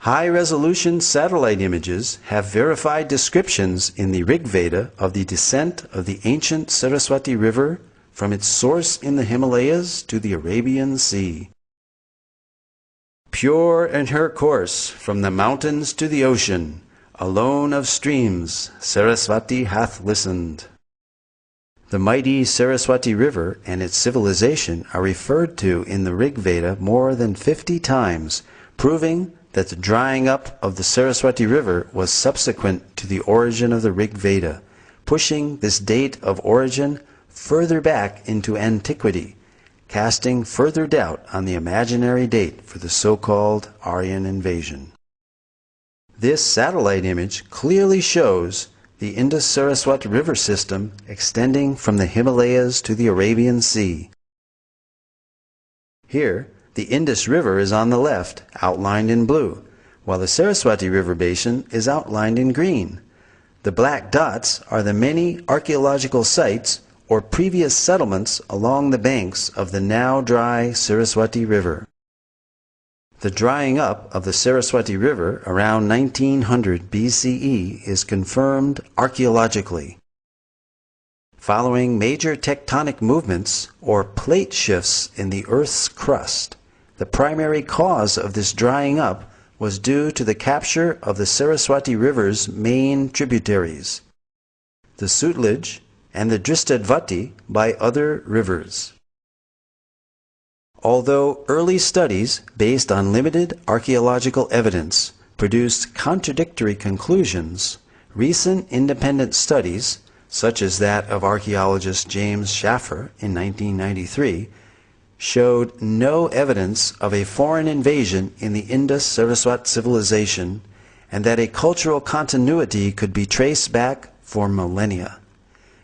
High-resolution satellite images have verified descriptions in the Rig Veda of the descent of the ancient Saraswati River from its source in the Himalayas to the Arabian Sea. Pure in her course from the mountains to the ocean, alone of streams, Saraswati hath listened. The mighty Saraswati River and its civilization are referred to in the Rig Veda more than 50 times, proving that the drying up of the Saraswati River was subsequent to the origin of the Rig Veda, pushing this date of origin further back into antiquity, casting further doubt on the imaginary date for the so-called Aryan invasion. This satellite image clearly shows the Indus-Saraswati River system extending from the Himalayas to the Arabian Sea. Here, the Indus River is on the left, outlined in blue, while the Saraswati River basin is outlined in green. The black dots are the many archaeological sites or previous settlements along the banks of the now dry Saraswati River. The drying up of the Saraswati River around 1900 BCE is confirmed archaeologically. Following major tectonic movements or plate shifts in the Earth's crust, the primary cause of this drying up was due to the capture of the Saraswati River's main tributaries, the Sutlej and the Drishtadyavati, by other rivers. Although early studies based on limited archaeological evidence produced contradictory conclusions, recent independent studies, such as that of archaeologist James Schaffer in 1993, showed no evidence of a foreign invasion in the Indus-Saraswati civilization and that a cultural continuity could be traced back for millennia.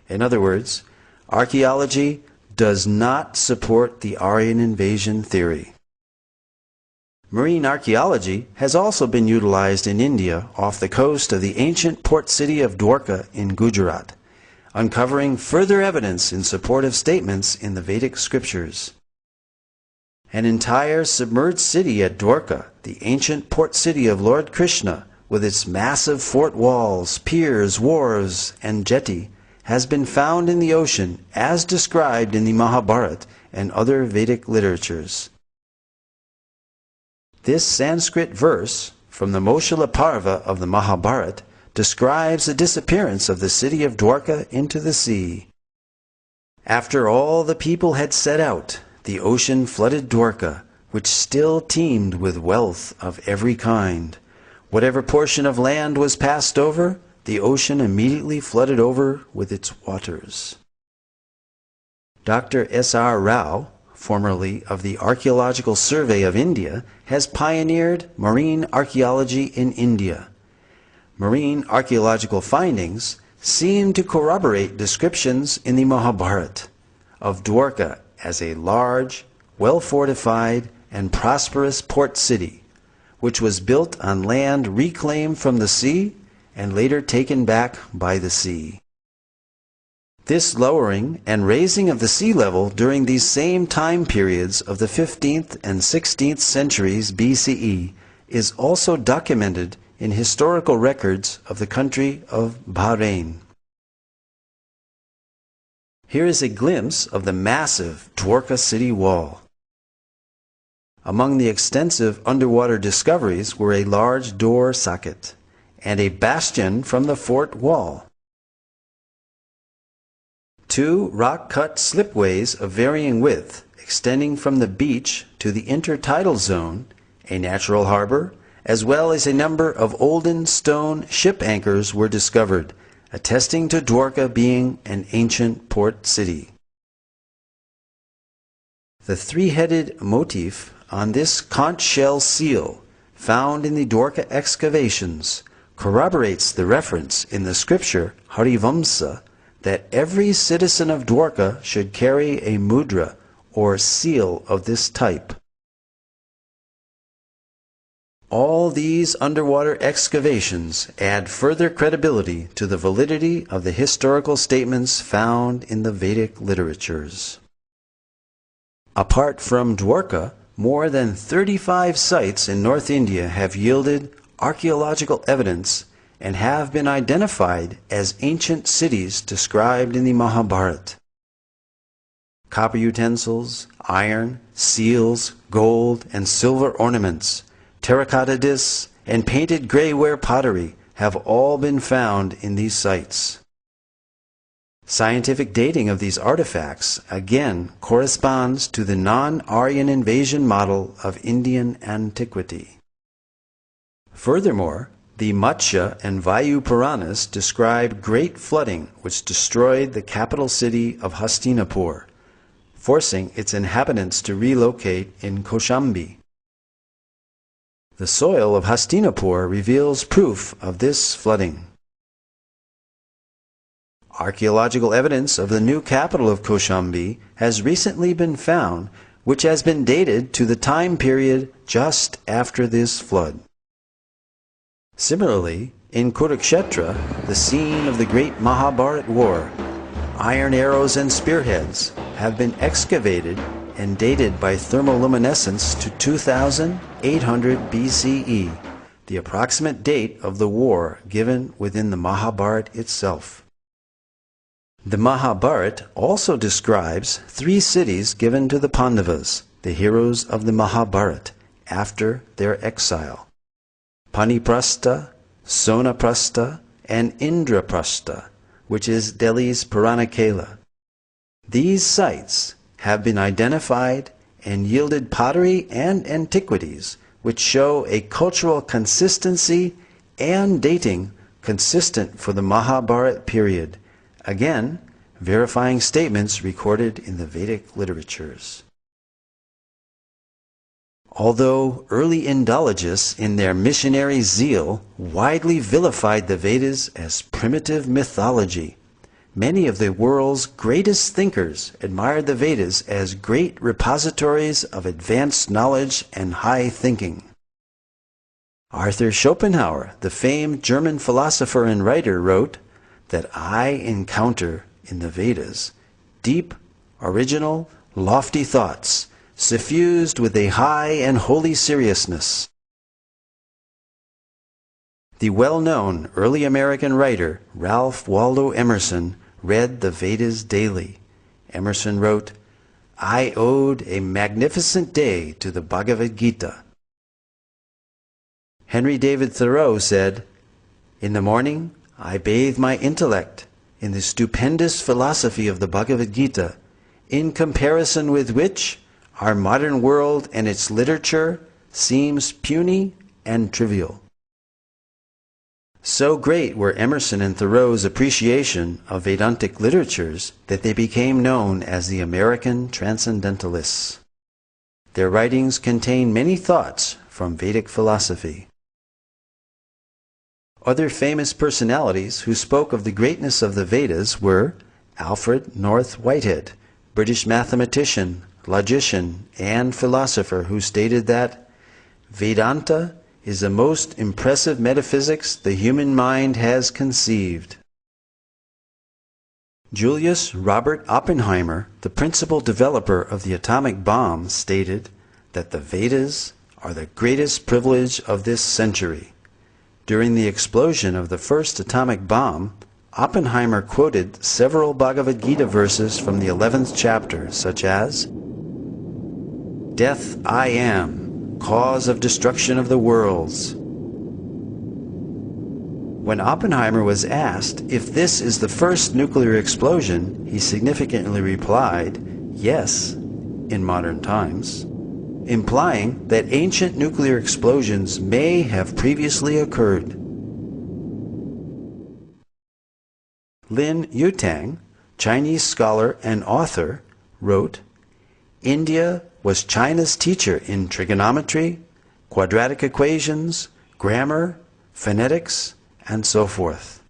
In other words, archaeology does not support the Aryan invasion theory. Marine archaeology has also been utilized in India off the coast of the ancient port city of Dwarka in Gujarat, uncovering further evidence in support of statements in the Vedic scriptures. An entire submerged city at Dwarka, the ancient port city of Lord Krishna, with its massive fort walls, piers, wharves, and jetty, has been found in the ocean as described in the Mahabharata and other Vedic literatures. This Sanskrit verse from the Moshila Parva of the Mahabharata describes the disappearance of the city of Dwarka into the sea. After all the people had set out, the ocean flooded Dwarka, which still teemed with wealth of every kind. Whatever portion of land was passed over, the ocean immediately flooded over with its waters. Dr. S.R. Rao, formerly of the Archaeological Survey of India, has pioneered marine archaeology in India. Marine archaeological findings seem to corroborate descriptions in the Mahabharata of Dwarka as a large, well-fortified, and prosperous port city, which was built on land reclaimed from the sea and later taken back by the sea. This lowering and raising of the sea level during these same time periods of the 15th and 16th centuries BCE is also documented in historical records of the country of Bahrain. Here is a glimpse of the massive Dwarka city wall. Among the extensive underwater discoveries were a large door socket and a bastion from the fort wall, 2 rock-cut slipways of varying width extending from the beach to the intertidal zone, a natural harbor, as well as a number of olden stone ship anchors were discovered, attesting to Dwarka being an ancient port city. The 3-headed motif on this conch shell seal found in the Dwarka excavations corroborates the reference in the scripture Harivamsa that every citizen of Dwarka should carry a mudra or seal of this type. All these underwater excavations add further credibility to the validity of the historical statements found in the Vedic literatures. Apart from Dwarka, more than 35 sites in North India have yielded archaeological evidence and have been identified as ancient cities described in the Mahabharata. Copper utensils, iron, seals, gold and silver ornaments, terracotta discs, and painted grayware pottery have all been found in these sites. Scientific dating of these artifacts again corresponds to the non-Aryan invasion model of Indian antiquity. Furthermore, the Matsya and Vayu Puranas describe great flooding which destroyed the capital city of Hastinapur, forcing its inhabitants to relocate in Kaushambi. The soil of Hastinapur reveals proof of this flooding. Archaeological evidence of the new capital of Kaushambi has recently been found, which has been dated to the time period just after this flood. Similarly, in Kurukshetra, the scene of the great Mahabharata war, iron arrows and spearheads have been excavated and dated by thermoluminescence to 2800 BCE, the approximate date of the war given within the Mahabharata itself. The Mahabharata also describes 3 cities given to the Pandavas, the heroes of the Mahabharata, after their exile: Paniprastha, Sonaprastha, and Indraprastha, which is Delhi's Puranikela. These sites have been identified and yielded pottery and antiquities which show a cultural consistency and dating consistent for the Mahabharata period, again verifying statements recorded in the Vedic literatures. Although early Indologists in their missionary zeal widely vilified the Vedas as primitive mythology, many of the world's greatest thinkers admired the Vedas as great repositories of advanced knowledge and high thinking. Arthur Schopenhauer, the famed German philosopher and writer, wrote that I encounter in the Vedas deep, original, lofty thoughts, suffused with a high and holy seriousness. The well-known early American writer Ralph Waldo Emerson read the Vedas daily. Emerson wrote, I owed a magnificent day to the Bhagavad Gita. Henry David Thoreau said, in the morning I bathe my intellect in the stupendous philosophy of the Bhagavad Gita, in comparison with which our modern world and its literature seems puny and trivial. So great were Emerson and Thoreau's appreciation of Vedantic literatures that they became known as the American Transcendentalists. Their writings contain many thoughts from Vedic philosophy. Other famous personalities who spoke of the greatness of the Vedas were Alfred North Whitehead, British mathematician, logician, and philosopher, who stated that Vedanta is the most impressive metaphysics the human mind has conceived. Julius Robert Oppenheimer, the principal developer of the atomic bomb, stated that the Vedas are the greatest privilege of this century. During the explosion of the first atomic bomb, Oppenheimer quoted several Bhagavad Gita verses from the 11th chapter, such as, Death I am, cause of destruction of the worlds. When Oppenheimer was asked if this is the first nuclear explosion, he significantly replied, yes, in modern times, implying that ancient nuclear explosions may have previously occurred. Lin Yutang, Chinese scholar and author, wrote, India was China's teacher in trigonometry, quadratic equations, grammar, phonetics, and so forth.